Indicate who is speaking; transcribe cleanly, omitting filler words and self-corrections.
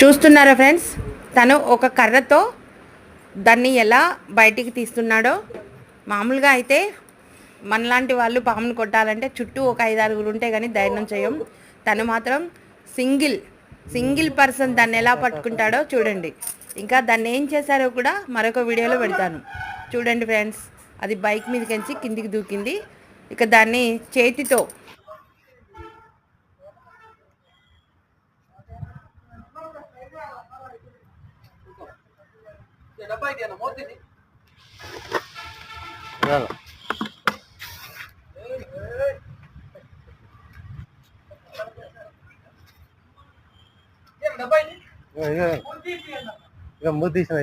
Speaker 1: చూస్తున్నారా ఫ్రెండ్స్, తను ఒక కర్రతో దాన్ని ఎలా బయటికి తీస్తున్నాడో. మామూలుగా అయితే మనలాంటి వాళ్ళు పామును కొట్టాలంటే చుట్టూ ఒక 5-6 ఉంటే కానీ ధైర్యం చేయం. తను మాత్రం సింగిల్ పర్సన్ దాన్ని ఎలా పట్టుకుంటాడో చూడండి. ఇంకా దాన్ని ఏం చేశారో కూడా మరొక వీడియోలో పెడతాను చూడండి ఫ్రెండ్స్. అది బైక్ మీదకించి కిందికి దూకింది. ఇక దాన్ని చేతితో
Speaker 2: ఇక మూత తీసిన